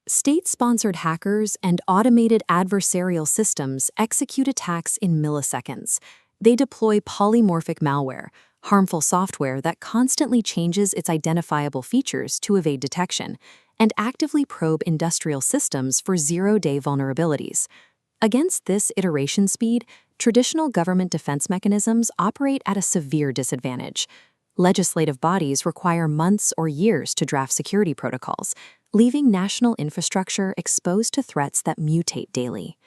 State-sponsored hackers and automated adversarial systems execute attacks in milliseconds. They deploy polymorphic malware, harmful software that constantly changes its identifiable features to evade detection, and actively probe industrial systems for zero-day vulnerabilities. Against this iteration speed, traditional government defense mechanisms operate at a severe disadvantage. Legislative bodies require months or years to draft security protocols, leaving national infrastructure exposed to threats that mutate daily.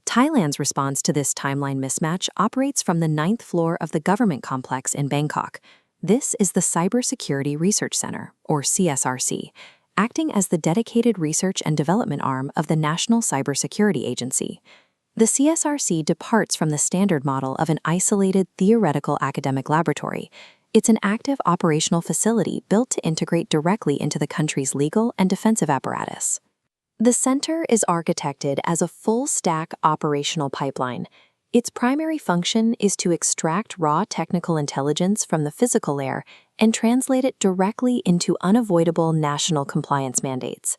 Thailand's response to this timeline mismatch operates from the 9th floor of the government complex in Bangkok. This is the Cybersecurity Research Center, or CSRC, acting as the dedicated research and development arm of the National Cybersecurity Agency. The CSRC departs from the standard model of an isolated theoretical academic laboratory. It's an active operational facility built to integrate directly into the country's legal and defensive apparatus. The center is architected as a full-stack operational pipeline. Its primary function is to extract raw technical intelligence from the physical layer and translate it directly into unavoidable national compliance mandates.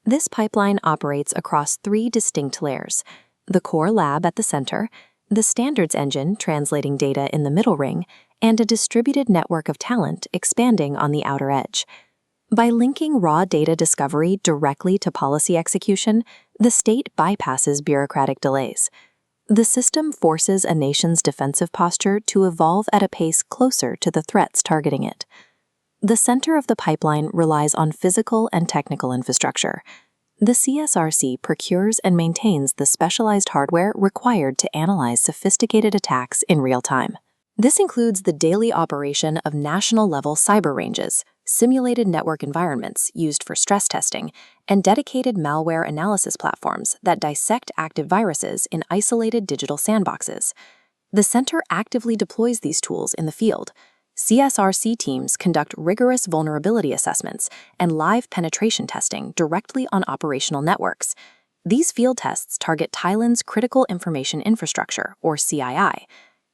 This pipeline operates across 3 distinct layers: the core lab at the center, the standards engine translating data in the middle ring, and a distributed network of talent expanding on the outer edge. By linking raw data discovery directly to policy execution, the state bypasses bureaucratic delays. The system forces a nation's defensive posture to evolve at a pace closer to the threats targeting it. The center of the pipeline relies on physical and technical infrastructure. The CSRC procures and maintains the specialized hardware required to analyze sophisticated attacks in real time. This includes the daily operation of national-level cyber ranges, simulated network environments used for stress testing, and dedicated malware analysis platforms that dissect active viruses in isolated digital sandboxes. The center actively deploys these tools in the field. CSRC teams conduct rigorous vulnerability assessments and live penetration testing directly on operational networks. These field tests target Thailand's Critical Information Infrastructure, or CII.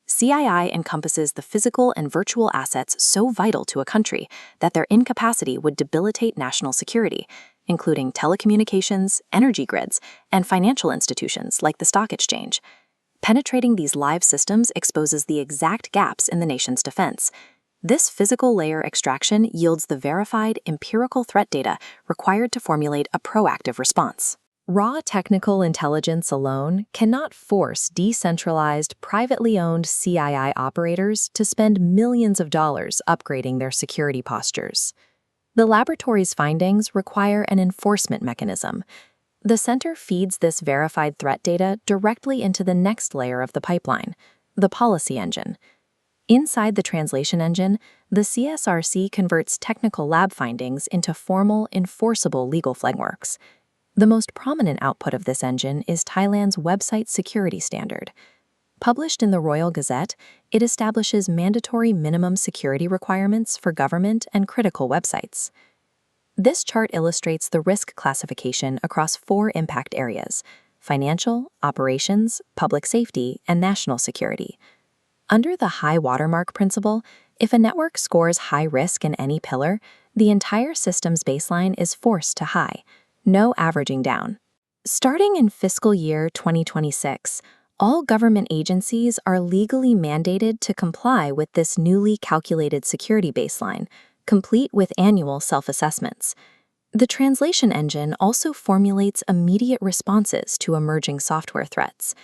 CII encompasses the physical and virtual assets so vital to a country that their incapacity would debilitate national security, including telecommunications, energy grids, and financial institutions like the stock exchange. Penetrating these live systems exposes the exact gaps in the nation's defense. This physical layer extraction yields the verified, empirical threat data required to formulate a proactive response. Raw technical intelligence alone cannot force decentralized, privately owned CII operators to spend millions of dollars upgrading their security postures. The laboratory's findings require an enforcement mechanism. The center feeds this verified threat data directly into the next layer of the pipeline, the policy engine. Inside the translation engine, the CSRC converts technical lab findings into formal, enforceable legal frameworks. The most prominent output of this engine is Thailand's website security standard. Published in the Royal Gazette, it establishes mandatory minimum security requirements for government and critical websites. This chart illustrates the risk classification across 4 impact areas: financial, operations, public safety, and national security. Under the high watermark principle, if a network scores high risk in any pillar, the entire system's baseline is forced to high. No averaging down. Starting in fiscal year 2026, all government agencies are legally mandated to comply with this newly calculated security baseline, complete with annual self-assessments. The translation engine also formulates immediate responses to emerging software threats.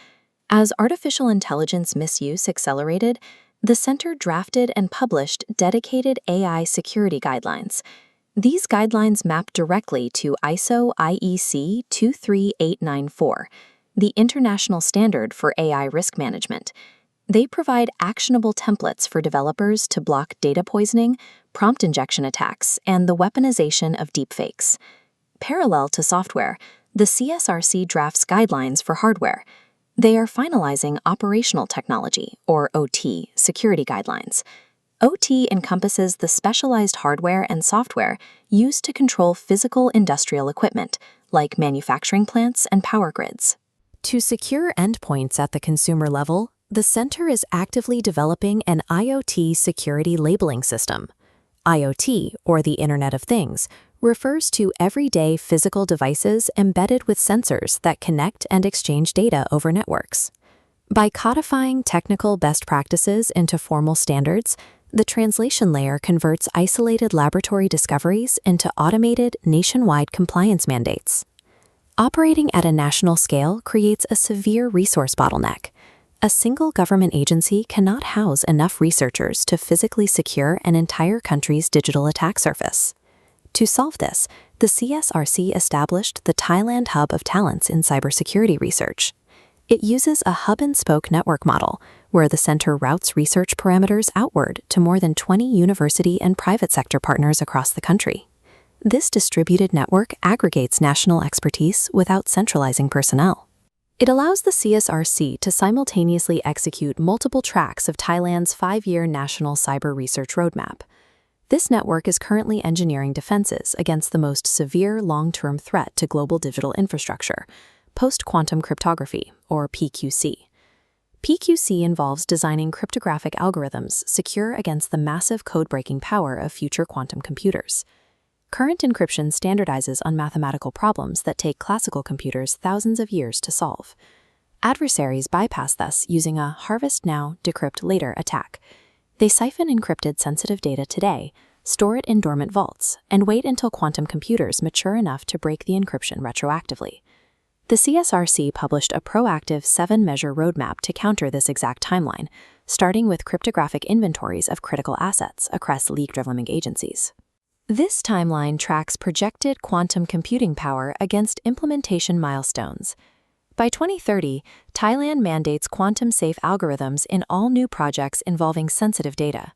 As artificial intelligence misuse accelerated, the center drafted and published dedicated AI security guidelines. These guidelines map directly to ISO IEC 23894, the international standard for AI risk management. They provide actionable templates for developers to block data poisoning, prompt injection attacks, and the weaponization of deepfakes. Parallel to software, the CSRC drafts guidelines for hardware. They are finalizing operational technology, or OT, security guidelines. OT encompasses the specialized hardware and software used to control physical industrial equipment, like manufacturing plants and power grids. To secure endpoints at the consumer level, the center is actively developing an IoT security labeling system. IoT, or the Internet of Things, refers to everyday physical devices embedded with sensors that connect and exchange data over networks. By codifying technical best practices into formal standards, the translation layer converts isolated laboratory discoveries into automated, nationwide compliance mandates. Operating at a national scale creates a severe resource bottleneck. A single government agency cannot house enough researchers to physically secure an entire country's digital attack surface. To solve this, the CSRC established the Thailand Hub of Talents in Cybersecurity Research. It uses a hub-and-spoke network model, where the center routes research parameters outward to more than 20 university and private sector partners across the country. This distributed network aggregates national expertise without centralizing personnel. It allows the CSRC to simultaneously execute multiple tracks of Thailand's 5-year National Cyber Research Roadmap. This network is currently engineering defenses against the most severe long-term threat to global digital infrastructure, post-quantum cryptography, or PQC. PQC involves designing cryptographic algorithms secure against the massive code-breaking power of future quantum computers. Current encryption standardizes on mathematical problems that take classical computers thousands of years to solve. Adversaries bypass this using a harvest now, decrypt later attack. They siphon encrypted sensitive data today, store it in dormant vaults, and wait until quantum computers mature enough to break the encryption retroactively. The CSRC published a proactive 7-measure roadmap to counter this exact timeline, starting with cryptographic inventories of critical assets across league-driven agencies. This timeline tracks projected quantum computing power against implementation milestones. By 2030, Thailand mandates quantum-safe algorithms in all new projects involving sensitive data.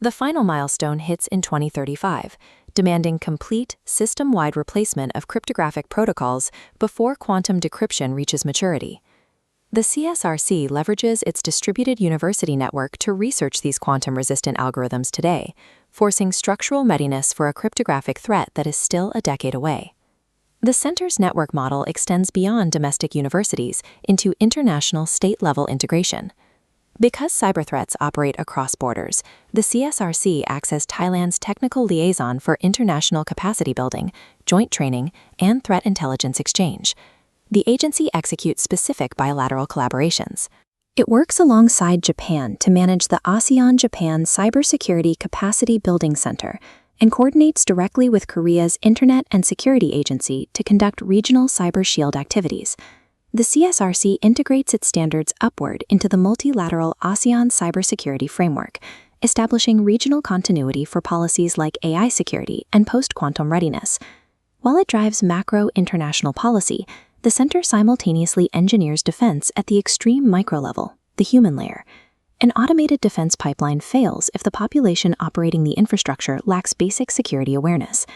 The final milestone hits in 2035, demanding complete, system-wide replacement of cryptographic protocols before quantum decryption reaches maturity. The CSRC leverages its distributed university network to research these quantum-resistant algorithms today, forcing structural readiness for a cryptographic threat that is still a decade away. The center's network model extends beyond domestic universities into international state-level integration. Because cyber threats operate across borders, the CSRC acts as Thailand's technical liaison for international capacity building, joint training, and threat intelligence exchange. The agency executes specific bilateral collaborations. It works alongside Japan to manage the ASEAN-Japan Cybersecurity Capacity Building Center and coordinates directly with Korea's Internet and Security Agency to conduct regional cyber shield activities. The CSRC integrates its standards upward into the multilateral ASEAN cybersecurity framework, establishing regional continuity for policies like AI security and post-quantum readiness. While it drives macro international policy, the center simultaneously engineers defense at the extreme micro-level, the human layer. An automated defense pipeline fails if the population operating the infrastructure lacks basic security awareness.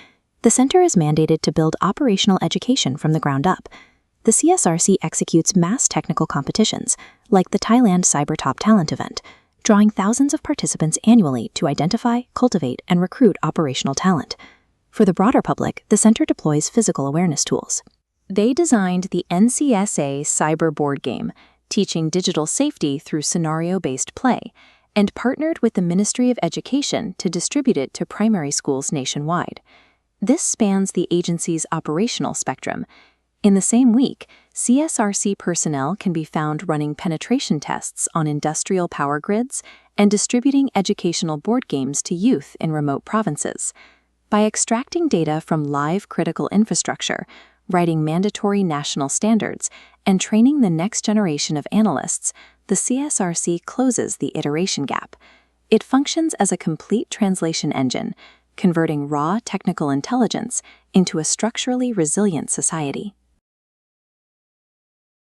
The center is mandated to build operational education from the ground up. The CSRC executes mass technical competitions, like the Thailand Cyber Top Talent event, drawing thousands of participants annually to identify, cultivate, and recruit operational talent. For the broader public, the center deploys physical awareness tools. They designed the NCSA Cyber Board Game, teaching digital safety through scenario-based play, and partnered with the Ministry of Education to distribute it to primary schools nationwide. This spans the agency's operational spectrum. In the same week, CSRC personnel can be found running penetration tests on industrial power grids and distributing educational board games to youth in remote provinces. By extracting data from live critical infrastructure, writing mandatory national standards, and training the next generation of analysts, the CSRC closes the iteration gap. It functions as a complete translation engine, converting raw technical intelligence into a structurally resilient society.